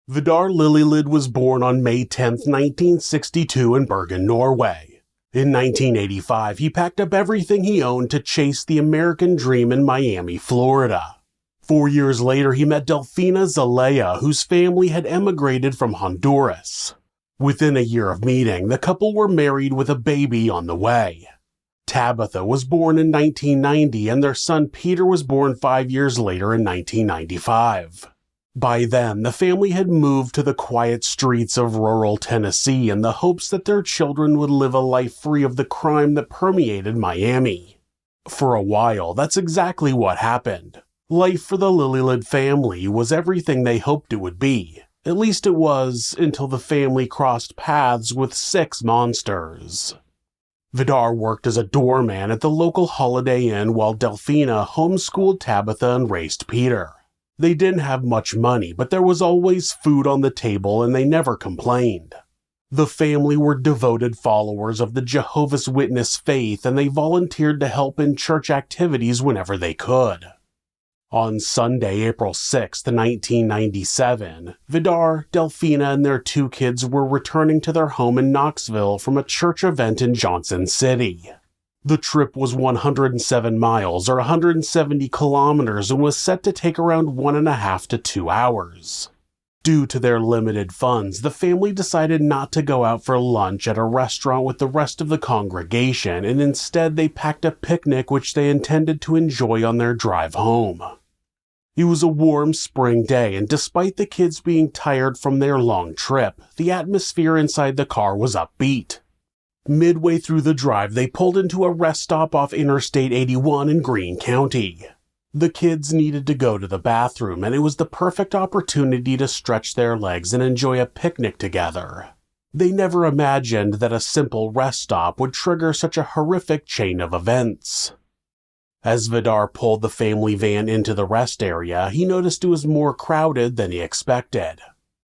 Vidar Lillelid was born on May 10, 1962 in Bergen, Norway. In 1985, he packed up everything he owned to chase the American dream in Miami, Florida. 4 years later, he met Delfina Zelaya, whose family had emigrated from Honduras. Within a year of meeting, the couple were married with a baby on the way. Tabitha was born in 1990, and their son Peter was born 5 years later in 1995. By then, the family had moved to the quiet streets of rural Tennessee in the hopes that their children would live a life free of the crime that permeated Miami. For a while, that's exactly what happened. Life for the Lillelid family was everything they hoped it would be. At least it was, until the family crossed paths with 6 monsters. Vidar worked as a doorman at the local Holiday Inn while Delfina homeschooled Tabitha and raised Peter. They didn't have much money, but there was always food on the table and they never complained. The family were devoted followers of the Jehovah's Witness faith, and they volunteered to help in church activities whenever they could. On Sunday, April 6, 1997, Vidar, Delfina, and their 2 kids were returning to their home in Knoxville from a church event in Johnson City. The trip was 107 miles or 170 kilometers and was set to take around 1.5 to 2 hours. Due to their limited funds, the family decided not to go out for lunch at a restaurant with the rest of the congregation, and instead they packed a picnic which they intended to enjoy on their drive home. It was a warm spring day, and despite the kids being tired from their long trip, the atmosphere inside the car was upbeat. Midway through the drive, they pulled into a rest stop off Interstate 81 in Greene County. The kids needed to go to the bathroom, and it was the perfect opportunity to stretch their legs and enjoy a picnic together. They never imagined that a simple rest stop would trigger such a horrific chain of events. As Vidar pulled the family van into the rest area, he noticed it was more crowded than he expected.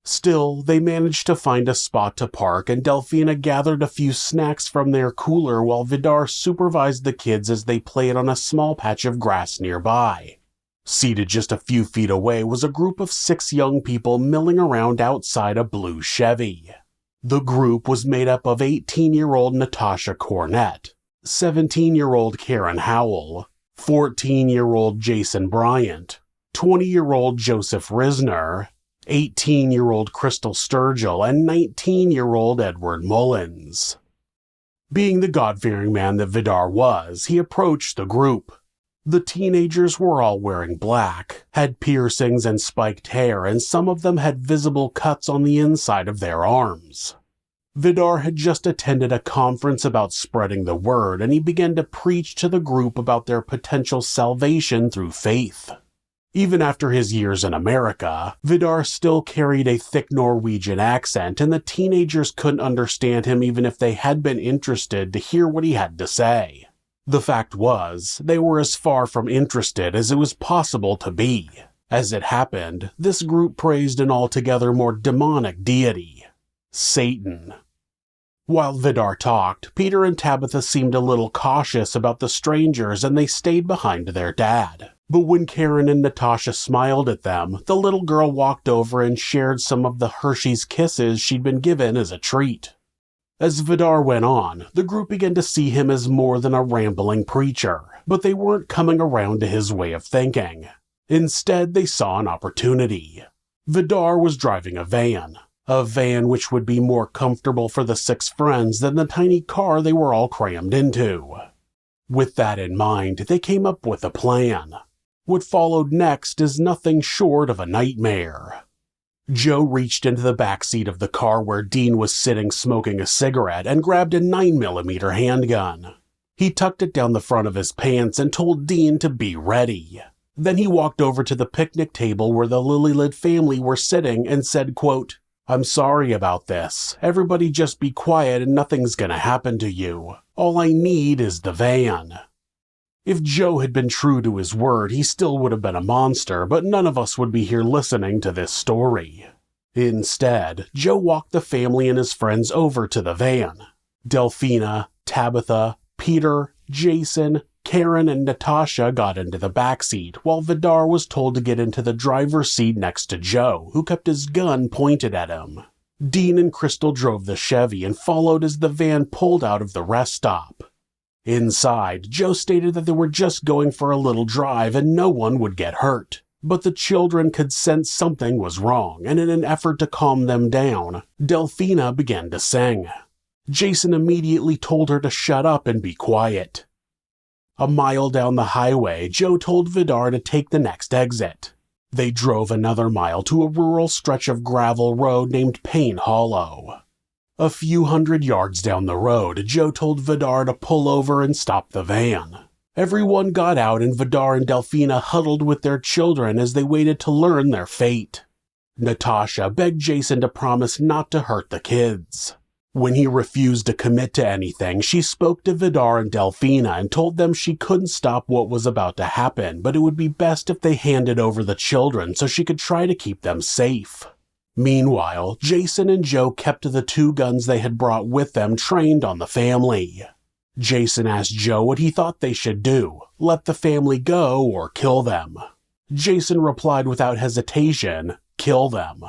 Still, they managed to find a spot to park, and Delfina gathered a few snacks from their cooler while Vidar supervised the kids as they played on a small patch of grass nearby. Seated just a few feet away was a group of 6 young people milling around outside a blue Chevy. The group was made up of 18-year-old Natasha Cornett, 17-year-old Karen Howell, 14-year-old Jason Bryant, 20-year-old Joseph Risner, 18-year-old Crystal Sturgill, and 19-year-old Edward Mullins. Being the God-fearing man that Vidar was, he approached the group. The teenagers were all wearing black, had piercings and spiked hair, and some of them had visible cuts on the inside of their arms. Vidar had just attended a conference about spreading the word, and he began to preach to the group about their potential salvation through faith. Even after his years in America, Vidar still carried a thick Norwegian accent, and the teenagers couldn't understand him even if they had been interested to hear what he had to say. The fact was, they were as far from interested as it was possible to be. As it happened, this group praised an altogether more demonic deity, Satan. While Vidar talked, Peter and Tabitha seemed a little cautious about the strangers, and they stayed behind their dad. But when Karen and Natasha smiled at them, the little girl walked over and shared some of the Hershey's Kisses she'd been given as a treat. As Vidar went on, the group began to see him as more than a rambling preacher, but they weren't coming around to his way of thinking. Instead, they saw an opportunity. Vidar was driving a van which would be more comfortable for the 6 friends than the tiny car they were all crammed into. With that in mind, they came up with a plan. What followed next is nothing short of a nightmare. Joe reached into the back seat of the car where Dean was sitting smoking a cigarette and grabbed a 9mm handgun. He tucked it down the front of his pants and told Dean to be ready. Then he walked over to the picnic table where the Lillelid family were sitting and said, quote, "I'm sorry about this. Everybody just be quiet and nothing's gonna happen to you. All I need is the van." If Joe had been true to his word, he still would have been a monster, but none of us would be here listening to this story. Instead, Joe walked the family and his friends over to the van. Delfina, Tabitha, Peter, Jason, Karen and Natasha got into the backseat, while Vidar was told to get into the driver's seat next to Joe, who kept his gun pointed at him. Dean and Crystal drove the Chevy and followed as the van pulled out of the rest stop. Inside, Joe stated that they were just going for a little drive and no one would get hurt. But the children could sense something was wrong, and in an effort to calm them down, Delphina began to sing. Jason immediately told her to shut up and be quiet. A mile down the highway, Joe told Vidar to take the next exit. They drove another mile to a rural stretch of gravel road named Payne Hollow. A few hundred yards down the road, Joe told Vidar to pull over and stop the van. Everyone got out and Vidar and Delphina huddled with their children as they waited to learn their fate. Natasha begged Jason to promise not to hurt the kids. When he refused to commit to anything, she spoke to Vidar and Delphina and told them she couldn't stop what was about to happen, but it would be best if they handed over the children so she could try to keep them safe. Meanwhile, Jason and Joe kept the 2 guns they had brought with them trained on the family. Jason asked Joe what he thought they should do, let the family go or kill them. Jason replied without hesitation, kill them.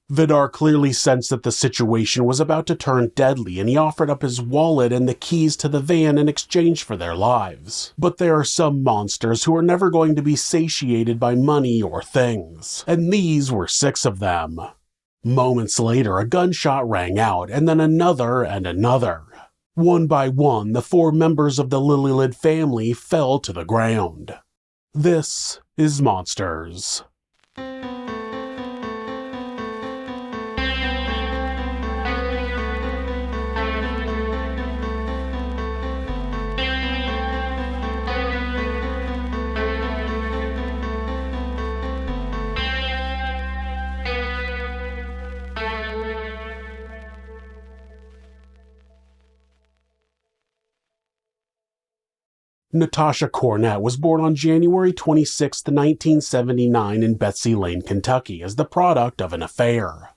Vidar clearly sensed that the situation was about to turn deadly and he offered up his wallet and the keys to the van in exchange for their lives. But there are some monsters who are never going to be satiated by money or things, and these were 6 of them. Moments later, a gunshot rang out, and then another and another. One by one, the 4 members of the Lillelid family fell to the ground. This is Monsters. Natasha Cornett was born on January 26, 1979 in Betsy Lane, Kentucky, as the product of an affair.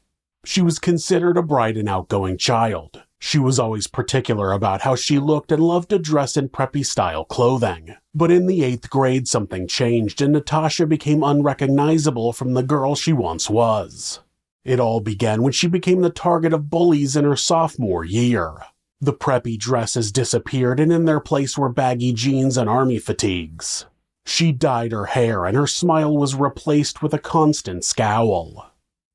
She was considered a bright and outgoing child. She was always particular about how she looked and loved to dress in preppy-style clothing. But in the 8th grade, something changed and Natasha became unrecognizable from the girl she once was. It all began when she became the target of bullies in her sophomore year. The preppy dresses disappeared and in their place were baggy jeans and army fatigues. She dyed her hair and her smile was replaced with a constant scowl.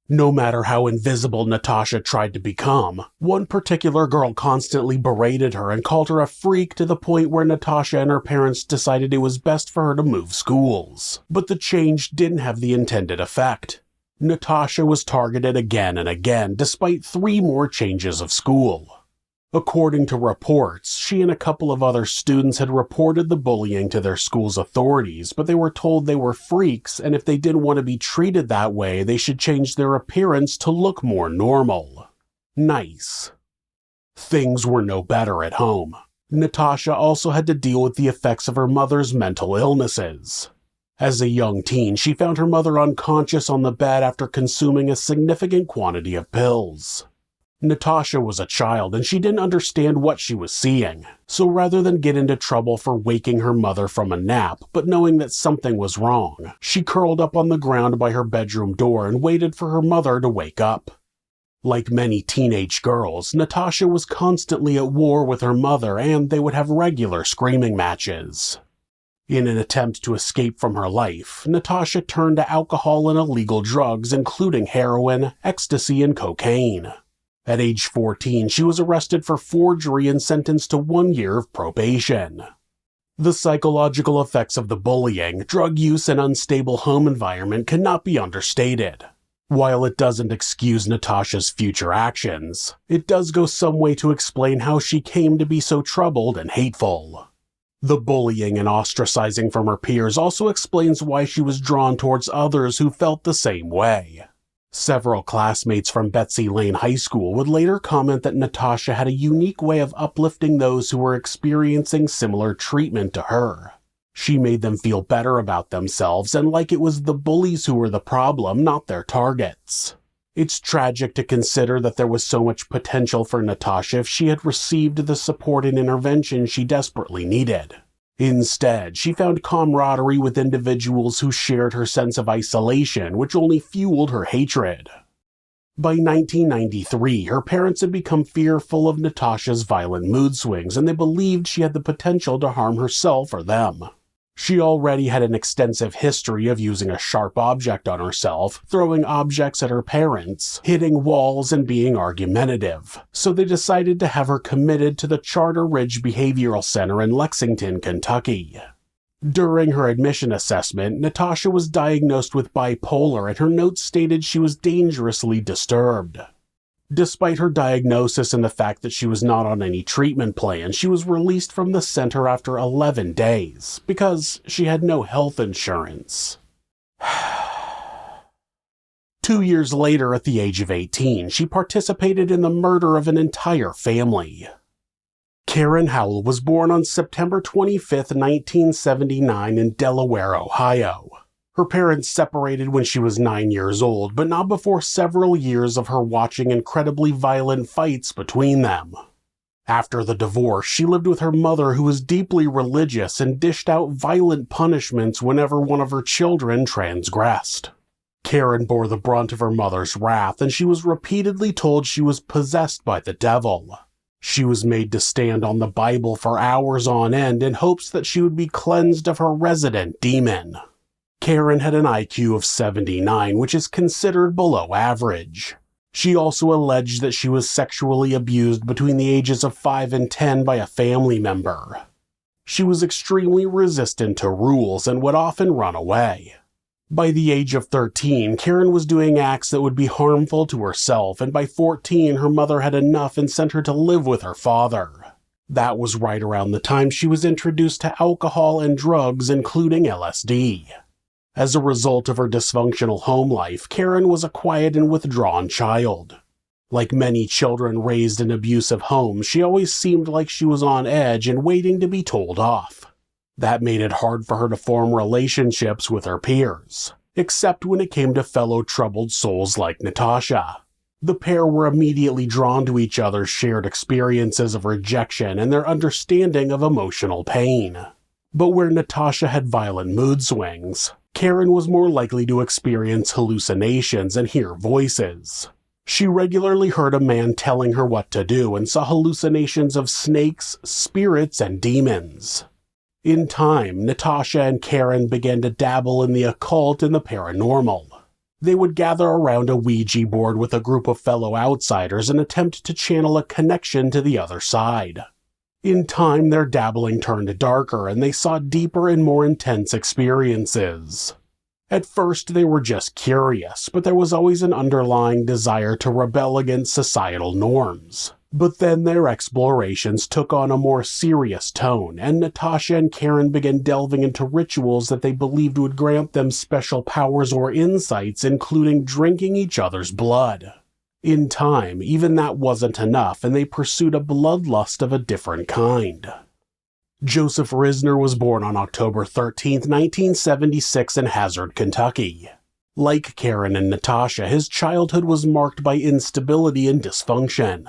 No matter how invisible Natasha tried to become, one particular girl constantly berated her and called her a freak to the point where Natasha and her parents decided it was best for her to move schools. But the change didn't have the intended effect. Natasha was targeted again and again, despite 3 more changes of school. According to reports, she and a couple of other students had reported the bullying to their school's authorities, but they were told they were freaks and if they didn't want to be treated that way, they should change their appearance to look more normal. Nice. Things were no better at home. Natasha also had to deal with the effects of her mother's mental illnesses. As a young teen, she found her mother unconscious on the bed after consuming a significant quantity of pills. Natasha was a child and she didn't understand what she was seeing, so rather than get into trouble for waking her mother from a nap, but knowing that something was wrong, she curled up on the ground by her bedroom door and waited for her mother to wake up. Like many teenage girls, Natasha was constantly at war with her mother and they would have regular screaming matches. In an attempt to escape from her life, Natasha turned to alcohol and illegal drugs including heroin, ecstasy, and cocaine. At age 14, she was arrested for forgery and sentenced to 1 year of probation. The psychological effects of the bullying, drug use, and unstable home environment cannot be understated. While it doesn't excuse Natasha's future actions, it does go some way to explain how she came to be so troubled and hateful. The bullying and ostracizing from her peers also explains why she was drawn towards others who felt the same way. Several classmates from Betsy Lane High School would later comment that Natasha had a unique way of uplifting those who were experiencing similar treatment to her. She made them feel better about themselves and like it was the bullies who were the problem, not their targets. It's tragic to consider that there was so much potential for Natasha if she had received the support and intervention she desperately needed. Instead, she found camaraderie with individuals who shared her sense of isolation, which only fueled her hatred. By 1993, her parents had become fearful of Natasha's violent mood swings, and they believed she had the potential to harm herself or them. She already had an extensive history of using a sharp object on herself, throwing objects at her parents, hitting walls, and being argumentative, so they decided to have her committed to the Charter Ridge Behavioral Center in Lexington, Kentucky. During her admission assessment, Natasha was diagnosed with bipolar, and her notes stated she was dangerously disturbed. Despite her diagnosis and the fact that she was not on any treatment plan, she was released from the center after 11 days, because she had no health insurance. 2 years later, at the age of 18, she participated in the murder of an entire family. Karen Howell was born on September 25, 1979 in Delaware, Ohio. Her parents separated when she was 9 years old, but not before several years of her watching incredibly violent fights between them. After the divorce, she lived with her mother, who was deeply religious and dished out violent punishments whenever one of her children transgressed. Karen bore the brunt of her mother's wrath, and she was repeatedly told she was possessed by the devil. She was made to stand on the Bible for hours on end in hopes that she would be cleansed of her resident demon. Karen had an IQ of 79, which is considered below average. She also alleged that she was sexually abused between the ages of 5 and 10 by a family member. She was extremely resistant to rules and would often run away. By the age of 13, Karen was doing acts that would be harmful to herself, and by 14, her mother had enough and sent her to live with her father. That was right around the time she was introduced to alcohol and drugs, including LSD. As a result of her dysfunctional home life, Karen was a quiet and withdrawn child. Like many children raised in abusive homes, she always seemed like she was on edge and waiting to be told off. That made it hard for her to form relationships with her peers, except when it came to fellow troubled souls like Natasha. The pair were immediately drawn to each other's shared experiences of rejection and their understanding of emotional pain. But where Natasha had violent mood swings, Karen was more likely to experience hallucinations and hear voices. She regularly heard a man telling her what to do and saw hallucinations of snakes, spirits, and demons. In time, Natasha and Karen began to dabble in the occult and the paranormal. They would gather around a Ouija board with a group of fellow outsiders and attempt to channel a connection to the other side. In time, their dabbling turned darker, and they saw deeper and more intense experiences. At first, they were just curious, but there was always an underlying desire to rebel against societal norms. But then their explorations took on a more serious tone, and Natasha and Karen began delving into rituals that they believed would grant them special powers or insights, including drinking each other's blood. In time, even that wasn't enough, and they pursued a bloodlust of a different kind. Joseph Risner was born on October 13, 1976 in Hazard, Kentucky. Like Karen and Natasha, his childhood was marked by instability and dysfunction.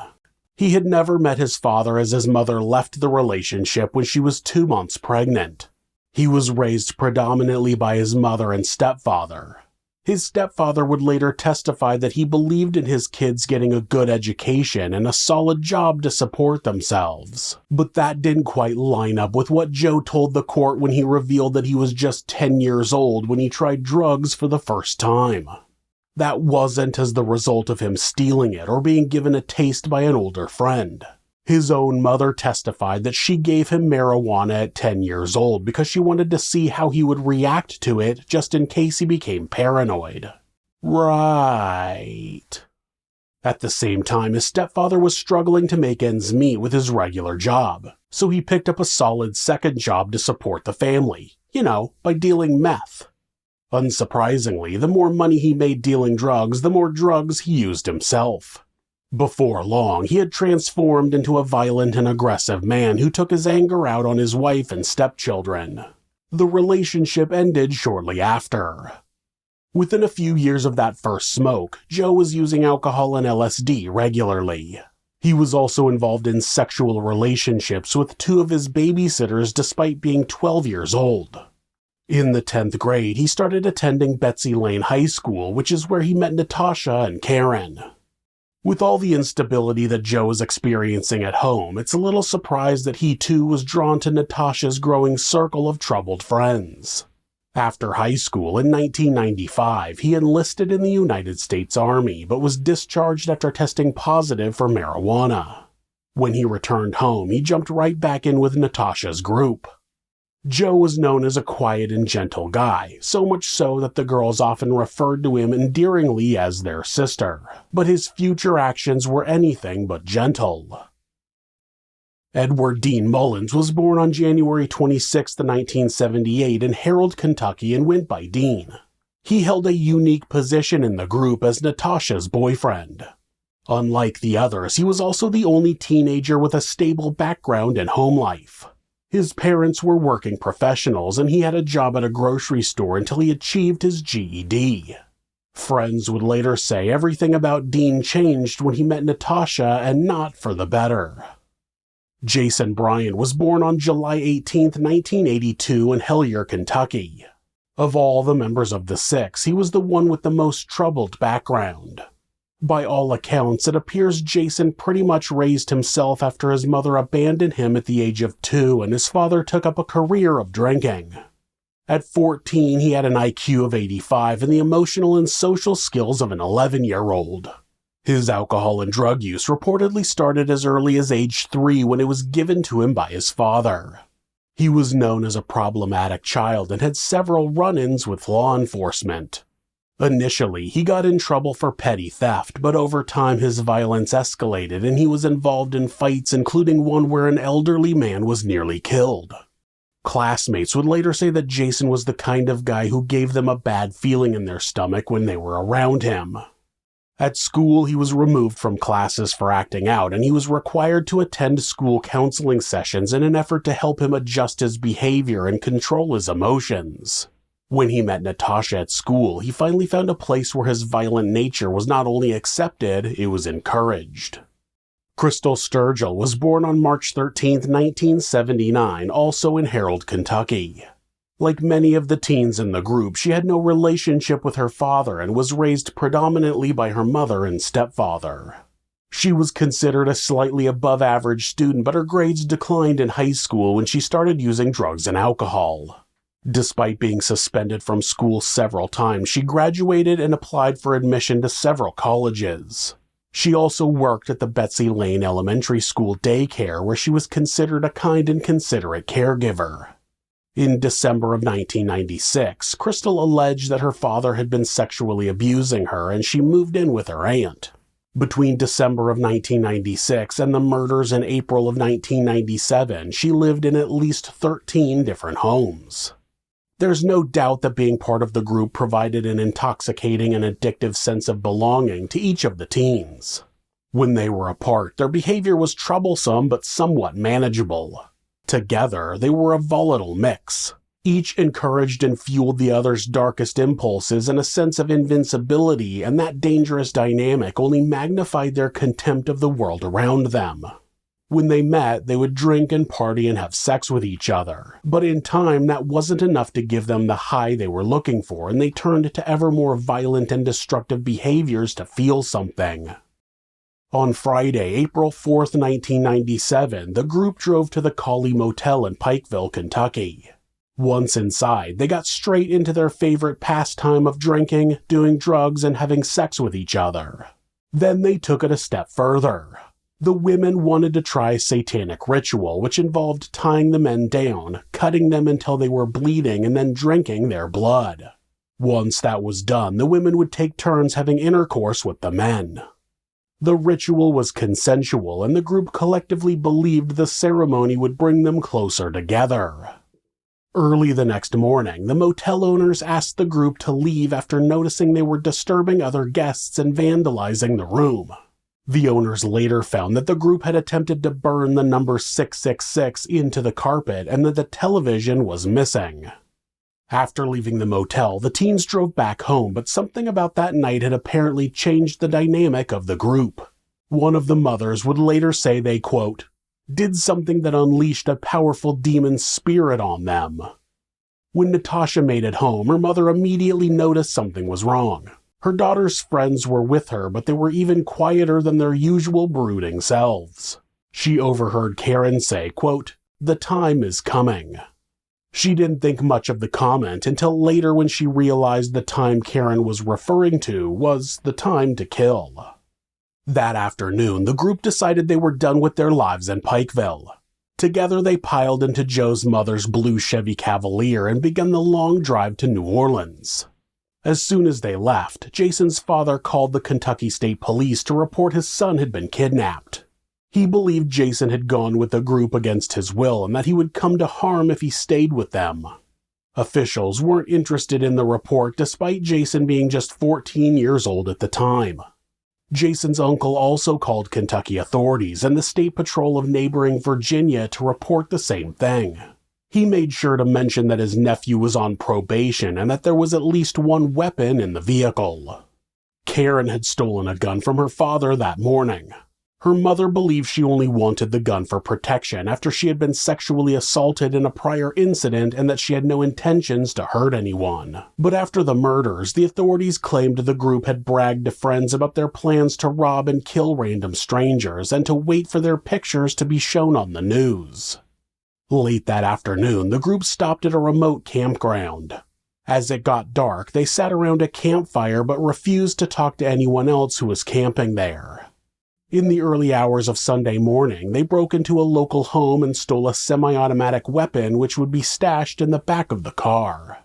He had never met his father, as his mother left the relationship when she was 2 months pregnant. He was raised predominantly by his mother and stepfather. His stepfather would later testify that he believed in his kids getting a good education and a solid job to support themselves. But that didn't quite line up with what Joe told the court when he revealed that he was just 10 years old when he tried drugs for the first time. That wasn't as the result of him stealing it or being given a taste by an older friend. His own mother testified that she gave him marijuana at 10 years old because she wanted to see how he would react to it just in case he became paranoid. Right. At the same time, his stepfather was struggling to make ends meet with his regular job, so he picked up a solid second job to support the family, by dealing meth. Unsurprisingly, the more money he made dealing drugs, the more drugs he used himself. Before long, he had transformed into a violent and aggressive man who took his anger out on his wife and stepchildren. The relationship ended shortly after. Within a few years of that first smoke, Joe was using alcohol and LSD regularly. He was also involved in sexual relationships with two of his babysitters despite being 12 years old. In the 10th grade, he started attending Betsy Lane High School, which is where he met Natasha and Karen. With all the instability that Joe was experiencing at home, it's a little surprised that he too was drawn to Natasha's growing circle of troubled friends. After high school in 1995, he enlisted in the United States Army, but was discharged after testing positive for marijuana. When he returned home, he jumped right back in with Natasha's group. Joe was known as a quiet and gentle guy, so much so that the girls often referred to him endearingly as their sister, but his future actions were anything but gentle. Edward Dean Mullins was born on January 26, 1978 in Harold, Kentucky and went by Dean. He held a unique position in the group as Natasha's boyfriend. Unlike the others, he was also the only teenager with a stable background in home life. His parents were working professionals and he had a job at a grocery store until he achieved his GED. Friends would later say everything about Dean changed when he met Natasha and not for the better. Jason Bryant was born on July 18, 1982 in Hellier, Kentucky. Of all the members of the six, he was the one with the most troubled background. By all accounts, it appears Jason pretty much raised himself after his mother abandoned him at the age of 2 and his father took up a career of drinking. At 14, he had an IQ of 85 and the emotional and social skills of an 11-year-old. His alcohol and drug use reportedly started as early as age 3 when it was given to him by his father. He was known as a problematic child and had several run-ins with law enforcement. Initially, he got in trouble for petty theft, but over time his violence escalated and he was involved in fights, including one where an elderly man was nearly killed. Classmates would later say that Jason was the kind of guy who gave them a bad feeling in their stomach when they were around him. At school, he was removed from classes for acting out, and he was required to attend school counseling sessions in an effort to help him adjust his behavior and control his emotions. When he met Natasha at school, he finally found a place where his violent nature was not only accepted, it was encouraged. Crystal Sturgill was born on March 13, 1979, also in Harold, Kentucky. Like many of the teens in the group, she had no relationship with her father and was raised predominantly by her mother and stepfather. She was considered a slightly above-average student, but her grades declined in high school when she started using drugs and alcohol. Despite being suspended from school several times, she graduated and applied for admission to several colleges. She also worked at the Betsy Lane Elementary School daycare, where she was considered a kind and considerate caregiver. In December of 1996, Crystal alleged that her father had been sexually abusing her and she moved in with her aunt. Between December of 1996 and the murders in April of 1997, she lived in at least 13 different homes. There's no doubt that being part of the group provided an intoxicating and addictive sense of belonging to each of the teens. When they were apart, their behavior was troublesome but somewhat manageable. Together, they were a volatile mix. Each encouraged and fueled the other's darkest impulses and a sense of invincibility, and that dangerous dynamic only magnified their contempt of the world around them. When they met, they would drink and party and have sex with each other, but in time that wasn't enough to give them the high they were looking for, and they turned to ever more violent and destructive behaviors to feel something. On Friday, April 4, 1997, the group drove to the Collie Motel in Pikeville, Kentucky. Once inside, they got straight into their favorite pastime of drinking, doing drugs, and having sex with each other. Then they took it a step further. The women wanted to try a satanic ritual, which involved tying the men down, cutting them until they were bleeding, and then drinking their blood. Once that was done, the women would take turns having intercourse with the men. The ritual was consensual, and the group collectively believed the ceremony would bring them closer together. Early the next morning, the motel owners asked the group to leave after noticing they were disturbing other guests and vandalizing the room. The owners later found that the group had attempted to burn the number 666 into the carpet and that the television was missing. After leaving the motel, the teens drove back home, but something about that night had apparently changed the dynamic of the group. One of the mothers would later say they, quote, did something that unleashed a powerful demon spirit on them. When Natasha made it home, her mother immediately noticed something was wrong. Her daughter's friends were with her, but they were even quieter than their usual brooding selves. She overheard Karen say, quote, the time is coming. She didn't think much of the comment until later when she realized the time Karen was referring to was the time to kill. That afternoon, the group decided they were done with their lives in Pikeville. Together they piled into Joe's mother's blue Chevy Cavalier and began the long drive to New Orleans. As soon as they left, Jason's father called the Kentucky State Police to report his son had been kidnapped. He believed Jason had gone with the group against his will and that he would come to harm if he stayed with them. Officials weren't interested in the report despite Jason being just 14 years old at the time. Jason's uncle also called Kentucky authorities and the State Patrol of neighboring Virginia to report the same thing. He made sure to mention that his nephew was on probation and that there was at least one weapon in the vehicle. Karen had stolen a gun from her father that morning. Her mother believed she only wanted the gun for protection after she had been sexually assaulted in a prior incident and that she had no intentions to hurt anyone. But after the murders, the authorities claimed the group had bragged to friends about their plans to rob and kill random strangers and to wait for their pictures to be shown on the news. Late that afternoon, the group stopped at a remote campground. As it got dark, they sat around a campfire but refused to talk to anyone else who was camping there. In the early hours of Sunday morning, they broke into a local home and stole a semi-automatic weapon which would be stashed in the back of the car.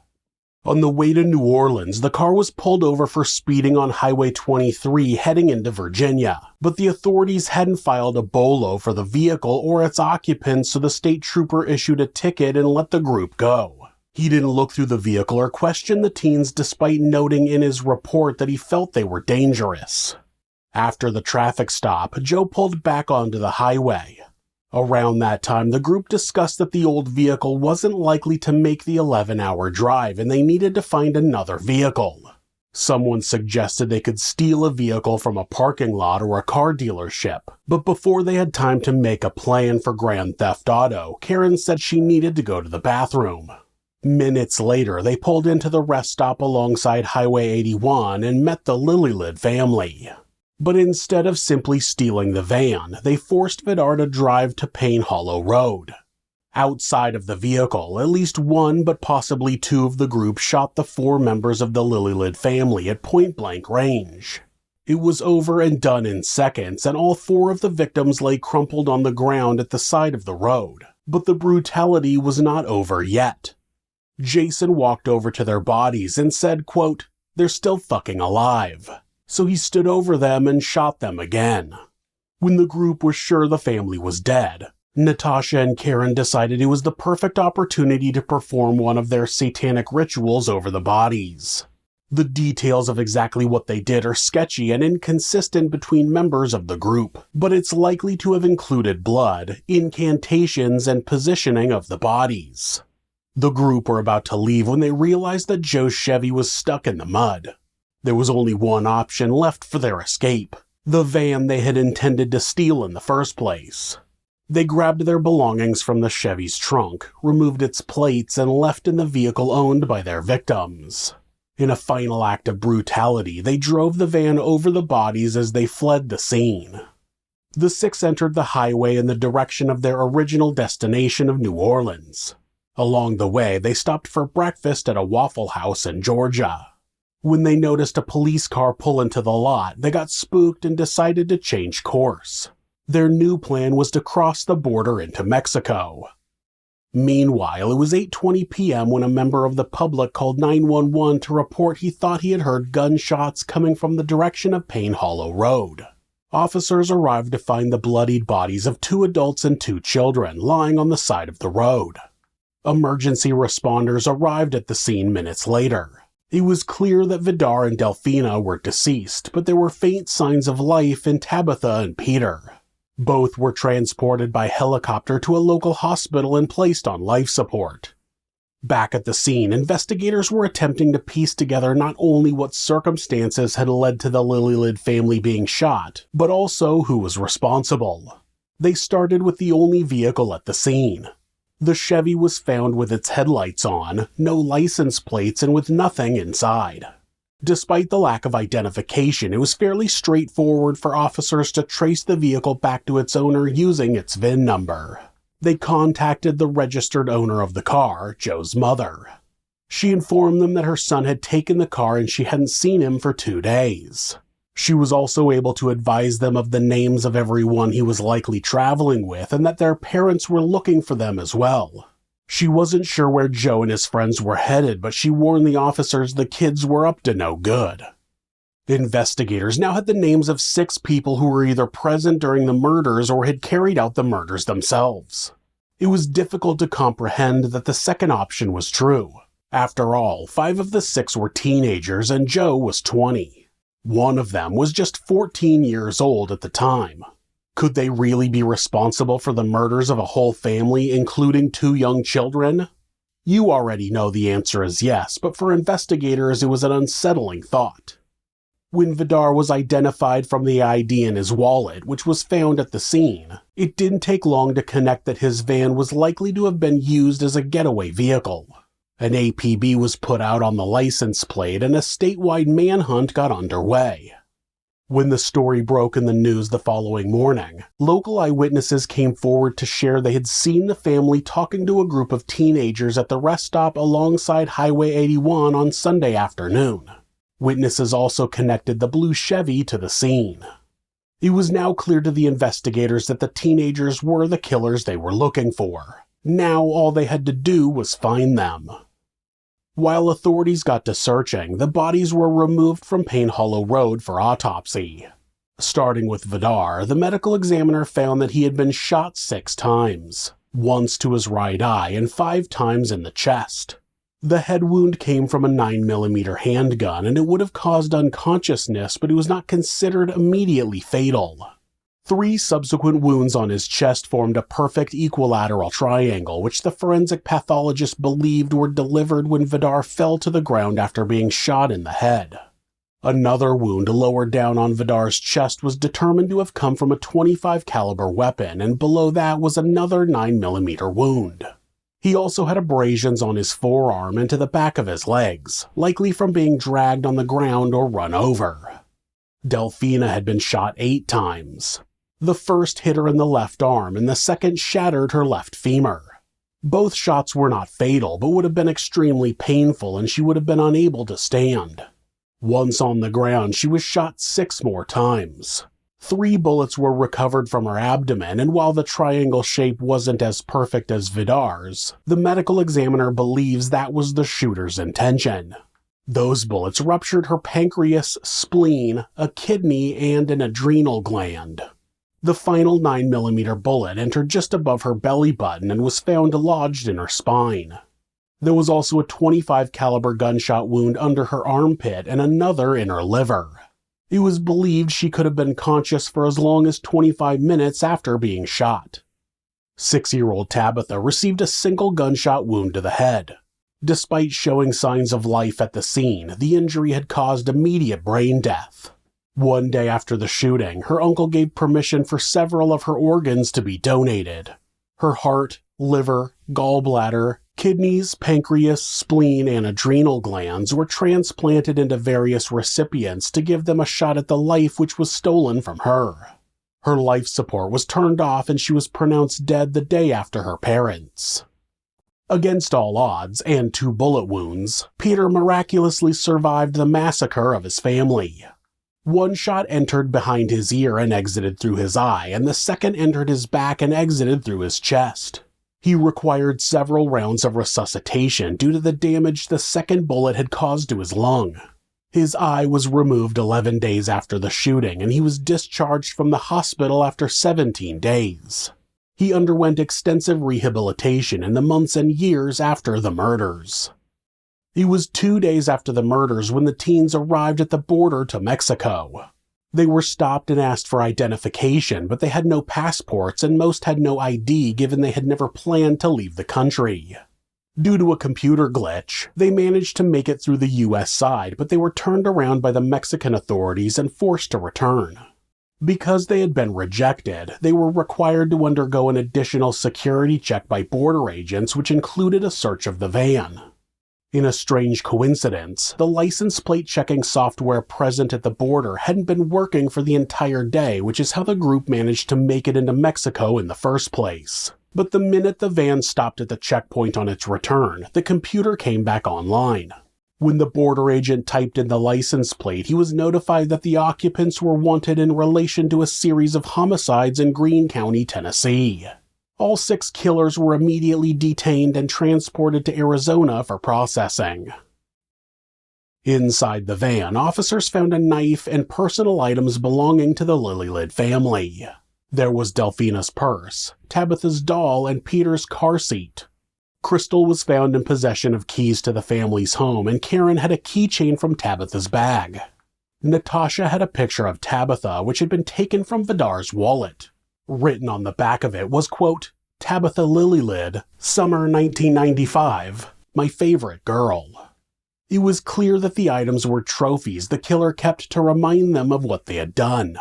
On the way to New Orleans, the car was pulled over for speeding on Highway 23 heading into Virginia, but the authorities hadn't filed a BOLO for the vehicle or its occupants, so the state trooper issued a ticket and let the group go. He didn't look through the vehicle or question the teens despite noting in his report that he felt they were dangerous. After the traffic stop, Joe pulled back onto the highway. Around that time, the group discussed that the old vehicle wasn't likely to make the 11-hour drive and they needed to find another vehicle. Someone suggested they could steal a vehicle from a parking lot or a car dealership, but before they had time to make a plan for Grand Theft Auto, Karen said she needed to go to the bathroom. Minutes later, they pulled into the rest stop alongside Highway 81 and met the Lillelid family. But instead of simply stealing the van, they forced Vidar to drive to Payne Hollow Road. Outside of the vehicle, at least one but possibly two of the group shot the 4 members of the Lillelid family at point-blank range. It was over and done in seconds, and all 4 of the victims lay crumpled on the ground at the side of the road. But the brutality was not over yet. Jason walked over to their bodies and said, quote, "They're still fucking alive." So he stood over them and shot them again. When the group was sure the family was dead, Natasha and Karen decided it was the perfect opportunity to perform one of their satanic rituals over the bodies. The details of exactly what they did are sketchy and inconsistent between members of the group, but it's likely to have included blood, incantations, and positioning of the bodies. The group were about to leave when they realized that Joe's Chevy was stuck in the mud. There was only one option left for their escape: the van they had intended to steal in the first place. They grabbed their belongings from the Chevy's trunk, removed its plates, and left in the vehicle owned by their victims. In a final act of brutality, they drove the van over the bodies as they fled the scene. The 6 entered the highway in the direction of their original destination of New Orleans. Along the way, they stopped for breakfast at a Waffle House in Georgia. When they noticed a police car pull into the lot, they got spooked and decided to change course. Their new plan was to cross the border into Mexico. Meanwhile, it was 8:20 p.m. when a member of the public called 911 to report he thought he had heard gunshots coming from the direction of Payne Hollow Road. Officers arrived to find the bloodied bodies of 2 adults and 2 children lying on the side of the road. Emergency responders arrived at the scene minutes later. It was clear that Vidar and Delphina were deceased, but there were faint signs of life in Tabitha and Peter. Both were transported by helicopter to a local hospital and placed on life support. Back at the scene, investigators were attempting to piece together not only what circumstances had led to the Lillelid family being shot, but also who was responsible. They started with the only vehicle at the scene. The Chevy was found with its headlights on, no license plates, and with nothing inside. Despite the lack of identification, it was fairly straightforward for officers to trace the vehicle back to its owner using its VIN number. They contacted the registered owner of the car, Joe's mother. She informed them that her son had taken the car and she hadn't seen him for 2 days. She was also able to advise them of the names of everyone he was likely traveling with and that their parents were looking for them as well. She wasn't sure where Joe and his friends were headed, but she warned the officers the kids were up to no good. Investigators now had the names of 6 people who were either present during the murders or had carried out the murders themselves. It was difficult to comprehend that the second option was true. After all, 5 of the 6 were teenagers and Joe was 20. One of them was just 14 years old at the time. Could they really be responsible for the murders of a whole family, including 2 young children? You already know the answer is yes, but for investigators it was an unsettling thought. When Vidar was identified from the ID in his wallet, which was found at the scene, it didn't take long to connect that his van was likely to have been used as a getaway vehicle. An APB was put out on the license plate and a statewide manhunt got underway. When the story broke in the news the following morning, local eyewitnesses came forward to share they had seen the family talking to a group of teenagers at the rest stop alongside Highway 81 on Sunday afternoon. Witnesses also connected the blue Chevy to the scene. It was now clear to the investigators that the teenagers were the killers they were looking for. Now all they had to do was find them. While authorities got to searching, the bodies were removed from Payne Hollow Road for autopsy. Starting with Vidar, the medical examiner found that he had been shot 6 times, once to his right eye and 5 times in the chest. The head wound came from a 9mm handgun and it would have caused unconsciousness, but it was not considered immediately fatal. 3 subsequent wounds on his chest formed a perfect equilateral triangle, which the forensic pathologist believed were delivered when Vidar fell to the ground after being shot in the head. Another wound lower down on Vidar's chest was determined to have come from a .25 caliber weapon, and below that was another 9mm wound. He also had abrasions on his forearm and to the back of his legs, likely from being dragged on the ground or run over. Delphina had been shot 8 times. The first hit her in the left arm and the second shattered her left femur. Both shots were not fatal, but would have been extremely painful and she would have been unable to stand. Once on the ground, she was shot 6 more times. 3 bullets were recovered from her abdomen, and while the triangle shape wasn't as perfect as Vidar's, the medical examiner believes that was the shooter's intention. Those bullets ruptured her pancreas, spleen, a kidney, and an adrenal gland. The final 9mm bullet entered just above her belly button and was found lodged in her spine. There was also a .25 caliber gunshot wound under her armpit and another in her liver. It was believed she could have been conscious for as long as 25 minutes after being shot. 6-year-old Tabitha received a single gunshot wound to the head. Despite showing signs of life at the scene, the injury had caused immediate brain death. 1 day after the shooting, her uncle gave permission for several of her organs to be donated. Her heart, liver, gallbladder, kidneys, pancreas, spleen, and adrenal glands were transplanted into various recipients to give them a shot at the life which was stolen from her. Her life support was turned off and she was pronounced dead the day after her parents. Against all odds, and 2 bullet wounds, Peter miraculously survived the massacre of his family. 1 shot entered behind his ear and exited through his eye, and the second entered his back and exited through his chest. He required several rounds of resuscitation due to the damage the second bullet had caused to his lung. His eye was removed 11 days after the shooting, and he was discharged from the hospital after 17 days. He underwent extensive rehabilitation in the months and years after the murders. It was 2 days after the murders when the teens arrived at the border to Mexico. They were stopped and asked for identification, but they had no passports and most had no ID given they had never planned to leave the country. Due to a computer glitch, they managed to make it through the US side, but they were turned around by the Mexican authorities and forced to return. Because they had been rejected, they were required to undergo an additional security check by border agents, which included a search of the van. In a strange coincidence, the license plate checking software present at the border hadn't been working for the entire day, which is how the group managed to make it into Mexico in the first place. But the minute the van stopped at the checkpoint on its return, the computer came back online. When the border agent typed in the license plate, he was notified that the occupants were wanted in relation to a series of homicides in Greene County, Tennessee. All 6 killers were immediately detained and transported to Arizona for processing. Inside the van, officers found a knife and personal items belonging to the Lillelid family. There was Delphina's purse, Tabitha's doll, and Peter's car seat. Crystal was found in possession of keys to the family's home, and Karen had a keychain from Tabitha's bag. Natasha had a picture of Tabitha, which had been taken from Vidar's wallet. Written on the back of it was, quote, "Tabitha Lillelid, summer 1995, my favorite girl." It was clear that the items were trophies the killer kept to remind them of what they had done.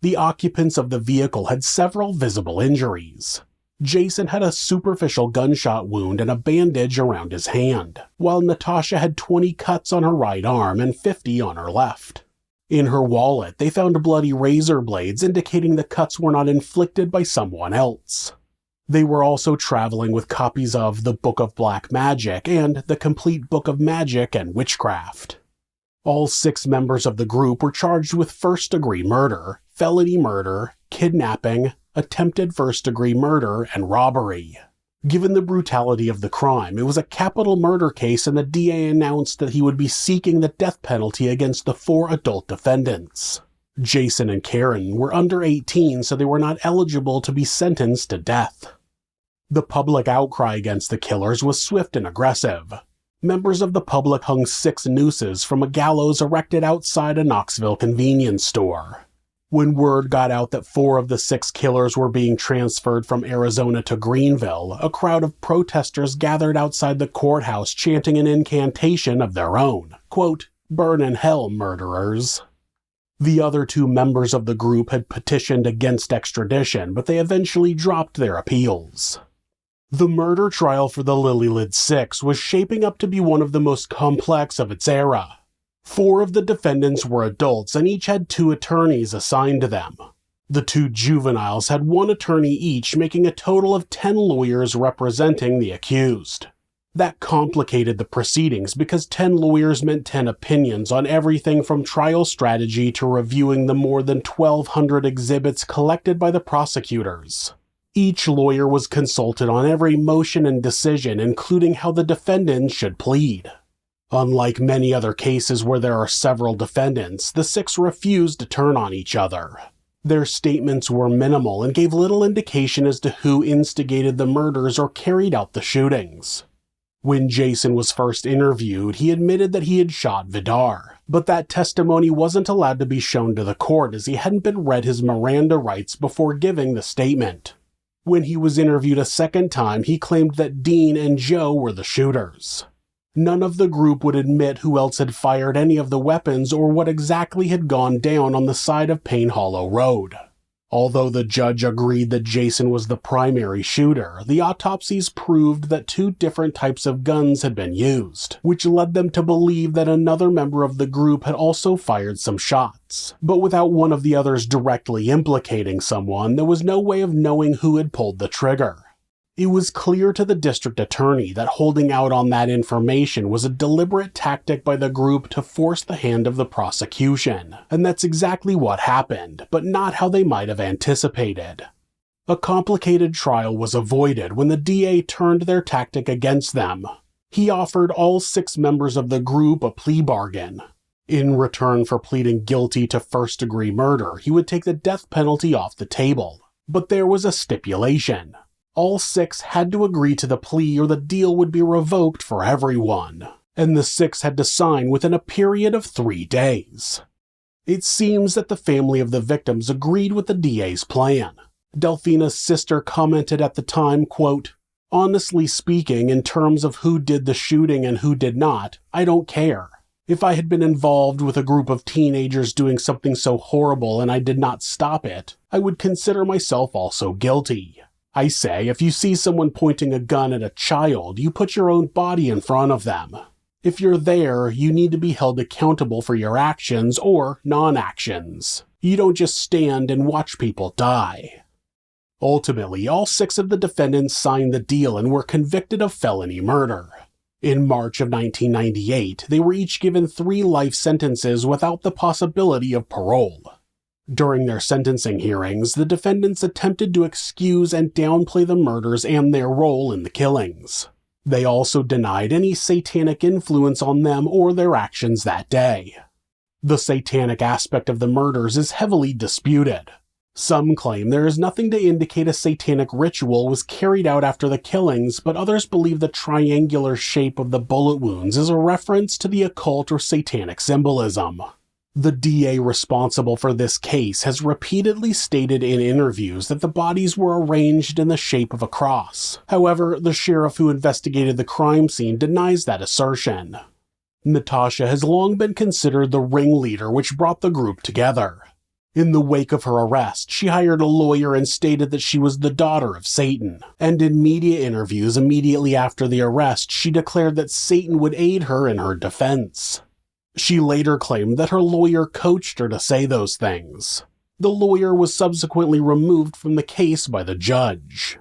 The occupants of the vehicle had several visible injuries. Jason had a superficial gunshot wound and a bandage around his hand, while Natasha had 20 cuts on her right arm and 50 on her left. In her wallet, they found bloody razor blades indicating the cuts were not inflicted by someone else. They were also traveling with copies of The Book of Black Magic and The Complete Book of Magic and Witchcraft. All 6 members of the group were charged with first-degree murder, felony murder, kidnapping, attempted first-degree murder, and robbery. Given the brutality of the crime, it was a capital murder case, and the DA announced that he would be seeking the death penalty against the 4 adult defendants. Jason and Karen were under 18, so they were not eligible to be sentenced to death. The public outcry against the killers was swift and aggressive. Members of the public hung 6 nooses from a gallows erected outside a Knoxville convenience store. When word got out that 4 of the 6 killers were being transferred from Arizona to Greenville, a crowd of protesters gathered outside the courthouse chanting an incantation of their own, quote, "Burn in hell, murderers." The other 2 members of the group had petitioned against extradition, but they eventually dropped their appeals. The murder trial for the Lillelid 6 was shaping up to be one of the most complex of its era. 4 of the defendants were adults and each had 2 attorneys assigned to them. The 2 juveniles had 1 attorney each, making a total of 10 lawyers representing the accused. That complicated the proceedings because 10 lawyers meant 10 opinions on everything from trial strategy to reviewing the more than 1,200 exhibits collected by the prosecutors. Each lawyer was consulted on every motion and decision, including how the defendants should plead. Unlike many other cases where there are several defendants, the 6 refused to turn on each other. Their statements were minimal and gave little indication as to who instigated the murders or carried out the shootings. When Jason was first interviewed, he admitted that he had shot Vidar, but that testimony wasn't allowed to be shown to the court as he hadn't been read his Miranda rights before giving the statement. When he was interviewed a second time, he claimed that Dean and Joe were the shooters. None of the group would admit who else had fired any of the weapons or what exactly had gone down on the side of Payne Hollow Road. Although the judge agreed that Jason was the primary shooter, the autopsies proved that 2 different types of guns had been used, which led them to believe that another member of the group had also fired some shots. But without one of the others directly implicating someone, there was no way of knowing who had pulled the trigger. It was clear to the district attorney that holding out on that information was a deliberate tactic by the group to force the hand of the prosecution, and that's exactly what happened, but not how they might have anticipated. A complicated trial was avoided when the DA turned their tactic against them. He offered all 6 members of the group a plea bargain. In return for pleading guilty to first-degree murder, he would take the death penalty off the table. But there was a stipulation. All 6 had to agree to the plea or the deal would be revoked for everyone, and the 6 had to sign within a period of 3 days. It seems that the family of the victims agreed with the DA's plan. Delphina's sister commented at the time, quote, Honestly speaking, in terms of who did the shooting and who did not, I don't care. If I had been involved with a group of teenagers doing something so horrible and I did not stop it, I would consider myself also guilty. I say, if you see someone pointing a gun at a child, you put your own body in front of them. If you're there, you need to be held accountable for your actions or non-actions. You don't just stand and watch people die. Ultimately, all 6 of the defendants signed the deal and were convicted of felony murder. In March of 1998, they were each given 3 life sentences without the possibility of parole. During their sentencing hearings, the defendants attempted to excuse and downplay the murders and their role in the killings. They also denied any satanic influence on them or their actions that day. The satanic aspect of the murders is heavily disputed. Some claim there is nothing to indicate a satanic ritual was carried out after the killings, but others believe the triangular shape of the bullet wounds is a reference to the occult or satanic symbolism. The DA responsible for this case has repeatedly stated in interviews that the bodies were arranged in the shape of a cross. However, the sheriff who investigated the crime scene denies that assertion. Natasha has long been considered the ringleader which brought the group together. In the wake of her arrest, she hired a lawyer and stated that she was the daughter of Satan. And in media interviews immediately after the arrest, she declared that Satan would aid her in her defense. She later claimed that her lawyer coached her to say those things. The lawyer was subsequently removed from the case by the judge.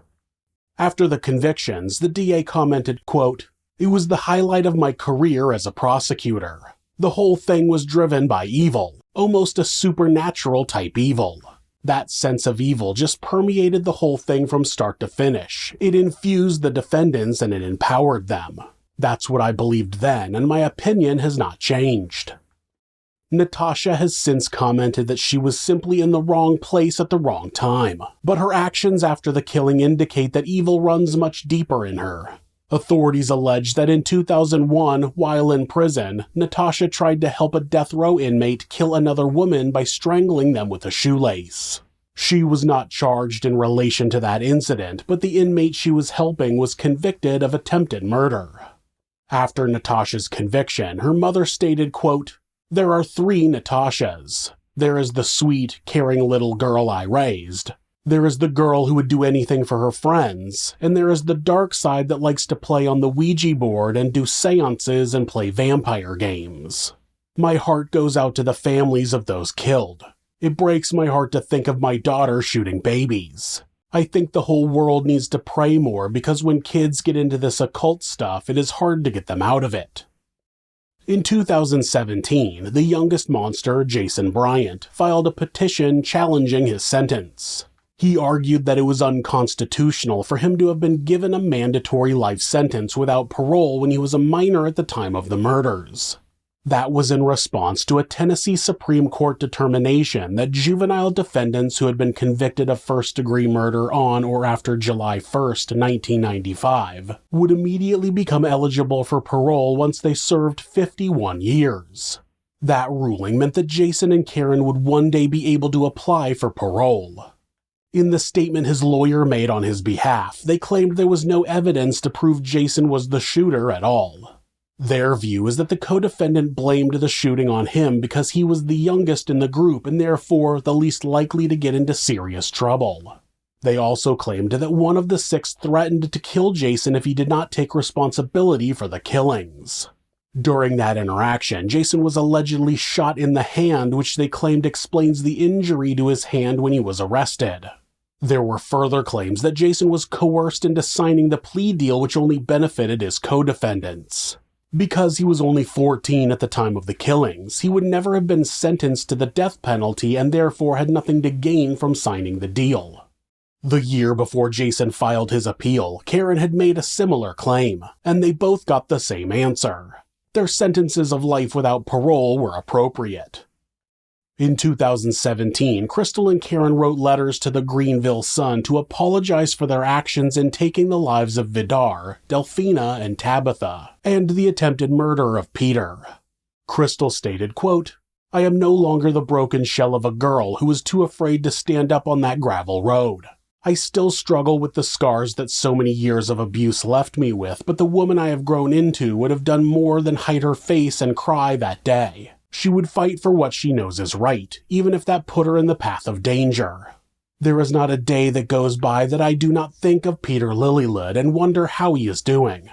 After the convictions, the DA commented, quote, "It was the highlight of my career as a prosecutor. The whole thing was driven by evil. Almost a supernatural type evil. That sense of evil just permeated the whole thing from start to finish. It infused the defendants and it empowered them. That's what I believed then, and my opinion has not changed." Natasha has since commented that she was simply in the wrong place at the wrong time, but her actions after the killing indicate that evil runs much deeper in her. Authorities allege that in 2001, while in prison, Natasha tried to help a death row inmate kill another woman by strangling them with a shoelace. She was not charged in relation to that incident, but the inmate she was helping was convicted of attempted murder. After Natasha's conviction, her mother stated, quote, "There are 3 Natashas. There is the sweet, caring little girl I raised. There is the girl who would do anything for her friends, and there is the dark side that likes to play on the Ouija board and do seances and play vampire games. My heart goes out to the families of those killed. It breaks my heart to think of my daughter shooting babies. I think the whole world needs to pray more because when kids get into this occult stuff, it is hard to get them out of it." In 2017, the youngest monster, Jason Bryant, filed a petition challenging his sentence. He argued that it was unconstitutional for him to have been given a mandatory life sentence without parole when he was a minor at the time of the murders. That was in response to a Tennessee Supreme Court determination that juvenile defendants who had been convicted of first-degree murder on or after July 1st, 1995, would immediately become eligible for parole once they served 51 years. That ruling meant that Jason and Karen would one day be able to apply for parole. In the statement his lawyer made on his behalf, they claimed there was no evidence to prove Jason was the shooter at all. Their view is that the co-defendant blamed the shooting on him because he was the youngest in the group and therefore the least likely to get into serious trouble. They also claimed that one of the 6 threatened to kill Jason if he did not take responsibility for the killings. During that interaction, Jason was allegedly shot in the hand, which they claimed explains the injury to his hand when he was arrested. There were further claims that Jason was coerced into signing the plea deal which only benefited his co-defendants. Because he was only 14 at the time of the killings, he would never have been sentenced to the death penalty and therefore had nothing to gain from signing the deal. The year before Jason filed his appeal, Karen had made a similar claim, and they both got the same answer. Their sentences of life without parole were appropriate. In 2017, Crystal and Karen wrote letters to the Greenville Sun to apologize for their actions in taking the lives of Vidar, Delphina, and Tabitha, and the attempted murder of Peter. Crystal stated, quote, "I am no longer the broken shell of a girl who was too afraid to stand up on that gravel road. I still struggle with the scars that so many years of abuse left me with, but the woman I have grown into would have done more than hide her face and cry that day. She would fight for what she knows is right, even if that put her in the path of danger. There is not a day that goes by that I do not think of Peter Lillelid and wonder how he is doing.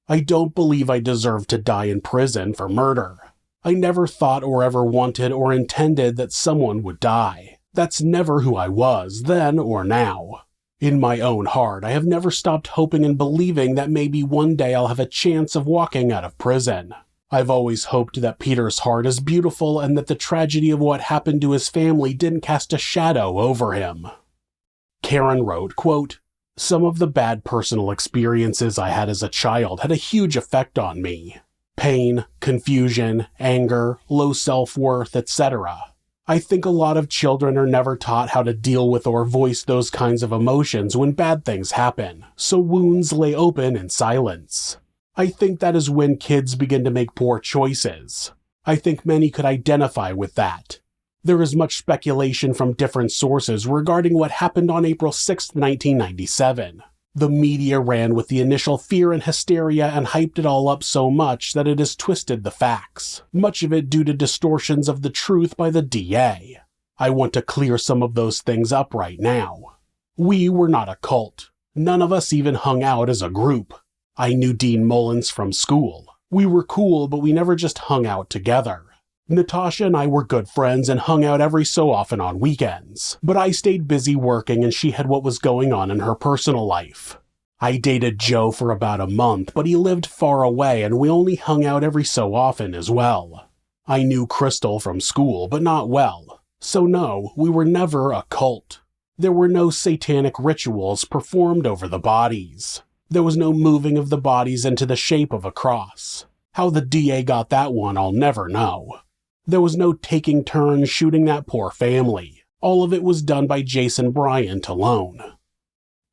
I don't believe I deserve to die in prison for murder. I never thought or ever wanted or intended that someone would die. That's never who I was, then or now. In my own heart, I have never stopped hoping and believing that maybe one day I'll have a chance of walking out of prison. I've always hoped that Peter's heart is beautiful and that the tragedy of what happened to his family didn't cast a shadow over him. Karen wrote, quote, "Some of the bad personal experiences I had as a child had a huge effect on me. Pain, confusion, anger, low self-worth, etc. I think a lot of children are never taught how to deal with or voice those kinds of emotions when bad things happen, so wounds lay open in silence. I think that is when kids begin to make poor choices. I think many could identify with that. There is much speculation from different sources regarding what happened on April 6, 1997. The media ran with the initial fear and hysteria and hyped it all up so much that it has twisted the facts, much of it due to distortions of the truth by the DA. I want to clear some of those things up right now. We were not a cult. None of us even hung out as a group. I knew Dean Mullins from school. We were cool, but we never just hung out together. Natasha and I were good friends and hung out every so often on weekends, but I stayed busy working and she had what was going on in her personal life. I dated Joe for about a month, but he lived far away and we only hung out every so often as well. I knew Crystal from school, but not well. So no, we were never a cult. There were no satanic rituals performed over the bodies. There was no moving of the bodies into the shape of a cross. How the DA got that one, I'll never know. There was no taking turns shooting that poor family. All of it was done by Jason Bryant alone.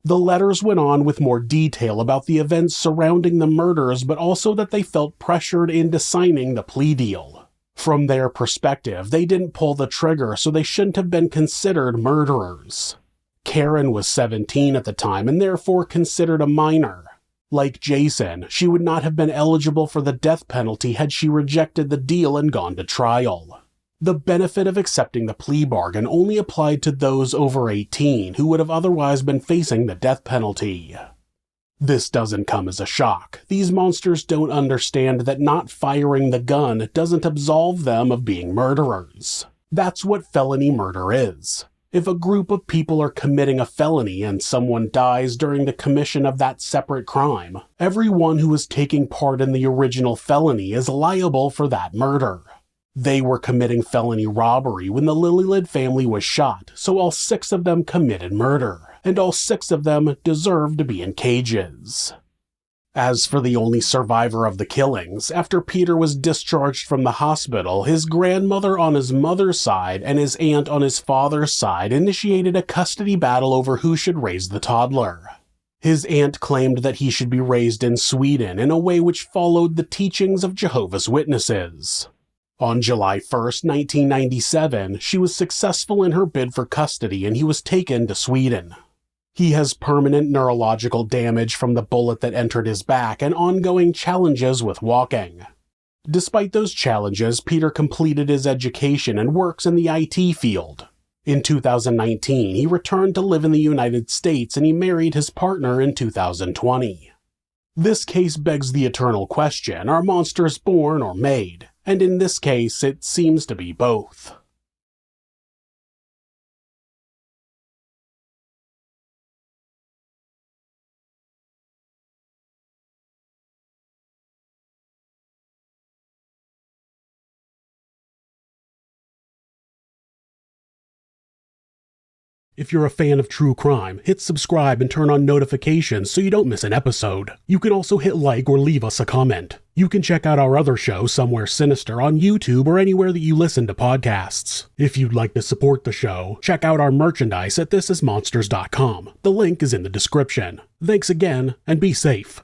The letters went on with more detail about the events surrounding the murders, but also that they felt pressured into signing the plea deal. From their perspective, they didn't pull the trigger, so they shouldn't have been considered murderers. Karen was 17 at the time and therefore considered a minor. Like Jason, she would not have been eligible for the death penalty had she rejected the deal and gone to trial. The benefit of accepting the plea bargain only applied to those over 18 who would have otherwise been facing the death penalty. This doesn't come as a shock. These monsters don't understand that not firing the gun doesn't absolve them of being murderers. That's what felony murder is. If a group of people are committing a felony and someone dies during the commission of that separate crime, everyone who was taking part in the original felony is liable for that murder. They were committing felony robbery when the Lillelid family was shot, so all 6 of them committed murder, and all 6 of them deserve to be in cages. As for the only survivor of the killings, after Peter was discharged from the hospital, his grandmother on his mother's side and his aunt on his father's side initiated a custody battle over who should raise the toddler. His aunt claimed that he should be raised in Sweden in a way which followed the teachings of Jehovah's Witnesses. On July 1st, 1997, she was successful in her bid for custody and he was taken to Sweden. He has permanent neurological damage from the bullet that entered his back and ongoing challenges with walking. Despite those challenges, Peter completed his education and works in the IT field. In 2019, he returned to live in the United States and he married his partner in 2020. This case begs the eternal question, are monsters born or made? And in this case, it seems to be both. If you're a fan of true crime, hit subscribe and turn on notifications so you don't miss an episode. You can also hit like or leave us a comment. You can check out our other show, Somewhere Sinister, on YouTube or anywhere that you listen to podcasts. If you'd like to support the show, check out our merchandise at thisismonsters.com. The link is in the description. Thanks again, and be safe.